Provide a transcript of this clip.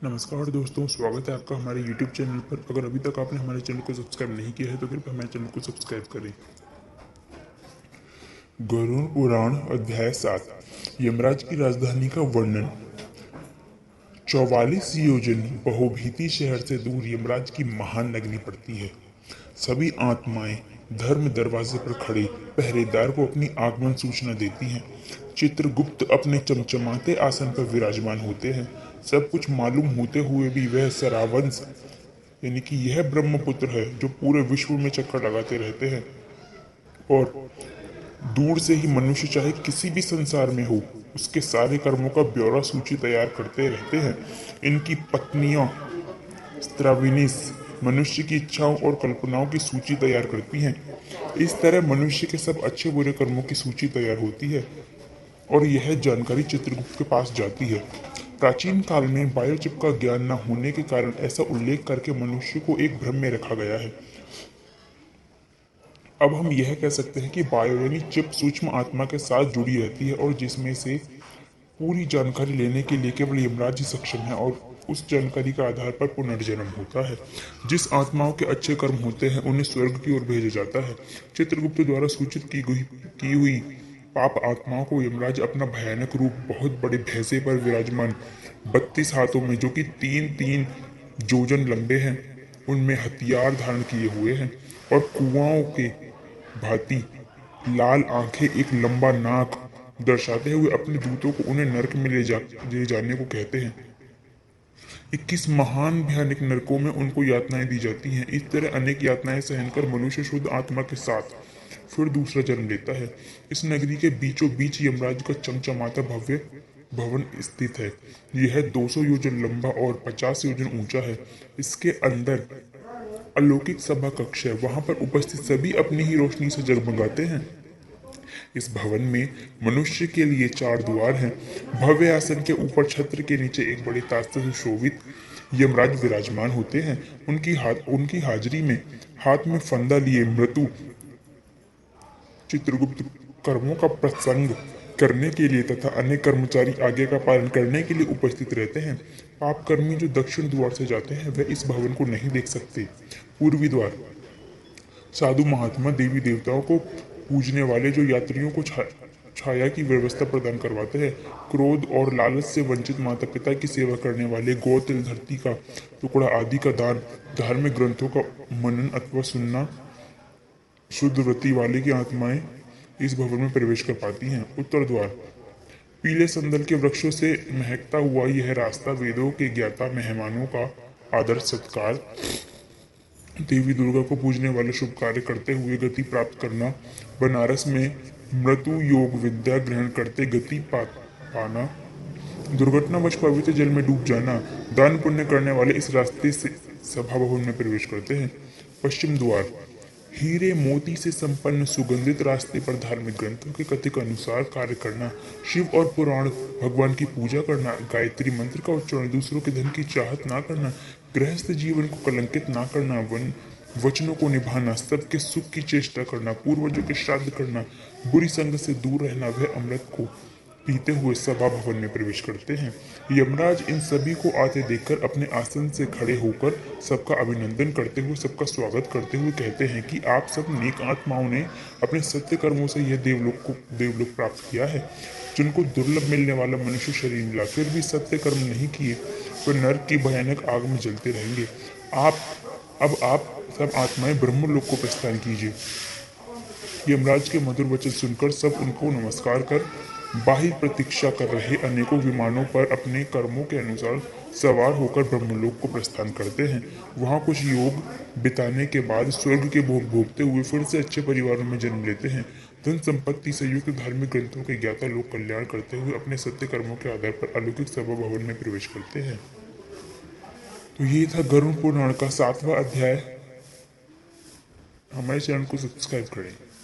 नमस्कार दोस्तों, स्वागत है आपका हमारे YouTube चैनल पर। अगर अभी तक आपने हमारे चैनल को सब्सक्राइब नहीं किया है तो कृपया हमारे चैनल को सब्सक्राइब करें। गरुड़ पुराण अध्याय 7 यमराज की राजधानी का वर्णन। 44 योजन बहुभीति शहर से दूर यमराज की महान नगरी पड़ती है। सभी आत्माएं धर्म दरवाजे पर खड़े पहरेदार को अपनी आगमन सूचना देती हैं। चित्रगुप्त अपने चमचमाते आसन पर विराजमान होते हैं। सब कुछ मालूम होते हुए भी वह सरावंश यानी कि यह ब्रह्मपुत्र है जो पूरे विश्व में चक्कर लगाते रहते हैं और दूर से ही मनुष्य चाहे किसी भी संसार में हो उसके सारे कर्मों का ब्यौरा सूची तैयार करते रहते हैं। इनकी पत्नियां स्त्राविनीस मनुष्य की इच्छाओं और कल्पनाओं की सूची तैयार करती हैं। इस तरह मनुष्य के सब अच्छे बुरे कर्मों की सूची तैयार होती है और यह जानकारी चित्रगुप्त के पास जाती है। प्राचीन काल में बायोचिप का ज्ञान न होने के कारण ऐसा उल्लेख करके मनुष्य को एक भ्रम में रखा गया है। अब हम यह कह सकते हैं कि बायो यानी चिप सूक्ष्म आत्मा के साथ जुड़ी रहती है और जिसमें से पूरी जानकारी लेने के लिए केवल यमराज ही सक्षम है और उस जानकारी के आधार पर पुनर्जन्म होता है। जिस आत्माओं के अच्छे कर्म होते हैं उन्हें स्वर्ग की ओर भेजा जाता है। चित्रगुप्त द्वारा सूचित की हुई पाप आत्माओं को यमराज अपना भयानक रूप बहुत बड़े भैंसे पर विराजमान 32 हाथों में जो कि 3-3 जोजन लंबे हैं उनमें हथियार धारण किए हुए हैं और कुआओं के भांति लाल आंखें एक लंबा नाक दर्शाते हुए अपने दूतों को उन्हें नरक में ले जाने को कहते हैं। 21 महान भयानक नरकों में उनको यातनाएं दी जाती हैं। इस तरह अनेक यातनाएं सहनकर मनुष्य शुद्ध आत्मा के साथ फिर दूसरा जन्म लेता है। इस नगरी के बीचों बीच यमराज का चमचमाता भव्य भवन स्थित है। यह 200 योजन लंबा और 50 योजन ऊंचा है। इसके अंदर अलौकिक सभा कक्ष है। वहां पर उपस्थित सभी अपनी ही रोशनी से जगमगाते हैं। इस भवन में मनुष्य के लिए 4 द्वार हैं। भव्य आसन के ऊपर छत्र के नीचे एक बड़े ताज से सुशोभित यमराज विराजमान होते हैं। उनकी हाजिरी में हाथ में फंदा लिए मृत्यु चित्रगुप्त कर्मों का प्रसंग करने के लिए तथा अन्य कर्मचारी आज्ञा का पालन करने के लिए उपस्थित रहते हैं। पापकर्मी जो दक्षिण द्वार से जाते हैं वह इस भवन को नहीं देख सकते। पूर्वी द्वार साधु महात्मा देवी देवताओं को पूजने वाले जो यात्रियों को छाया की व्यवस्था प्रदान करवाते हैं। क्रोध और लालच से वंचित माता पिता की सेवा करने वाले गौतिल धरती का टुकड़ा आदि का दान, धार्मिक ग्रंथों का मनन अथवा सुनना शुद्ध वृत्ति वाले की आत्माएं इस भवन में प्रवेश कर पाती हैं। उत्तर द्वार पीले संदल के वृक्षों से महकता हुआ यह रास्ता वेदों के ज्ञाता मेहमानों का आदर सत्कार, देवी दुर्गा को पूजने वाले शुभ कार्य करते हुए गति प्राप्त करना, बनारस में मृत्यु योग विद्या ग्रहण करते गति पाना, दुर्घटनावश पवित्र जल में डूब जाना, दान पुण्य करने वाले इस रास्ते से सभा भवन में प्रवेश करते हैं। पश्चिम द्वार हीरे मोती से संपन्न सुगंधित रास्ते पर धार्मिक ग्रंथों के कथित अनुसार कार्य करना, शिव और पुराण भगवान की पूजा करना, गायत्री मंत्र का उच्चारण, दूसरों के धन की चाहत ना करना, गृहस्थ जीवन को कलंकित ना करना, वचनों को निभाना, सबके सुख की चेष्टा करना, पूर्वजों के श्राद्ध करना, बुरी संगत से दूर रहना, वह अमृत को पीते हुए सभा भवन में प्रवेश करते हैं। यमराज इन सभी को आते देखकर अपने आसन से खड़े होकर सबका अभिनंदन करते हुए सबका स्वागत करते हुए कहते हैं कि आप सब नेक आत्माओं ने अपने सत्य कर्मों से यह देवलोक प्राप्त किया है। जिनको दुर्लभ मिलने वाला मनुष्य शरीर मिला फिर भी सत्य कर्म नहीं किए तो नरक की भयानक आग में जलते रहेंगे। अब आप सब आत्माएं ब्रह्मलोक को प्रस्थान कीजिए। यमराज के मधुर वचन सुनकर सब उनको नमस्कार कर बाहिर प्रतीक्षा कर रहे अनेकों विमानों पर अपने कर्मों के अनुसार सवार होकर ब्रह्मलोक को प्रस्थान करते हैं। वहां कुछ योग बिताने के बाद स्वर्ग के भोग भोगते हुए फिर से अच्छे परिवारों में जन्म लेते हैं। धन संपत्ति से युक्त धार्मिक ग्रंथों के ज्ञाता लोग कल्याण करते हुए अपने सत्य कर्मों के आधार पर अलौकिक सभा भवन में प्रवेश करते हैं। तो ये था गरुड़ पुराण का 7वां अध्याय। हमारे चैनल को सब्सक्राइब करें।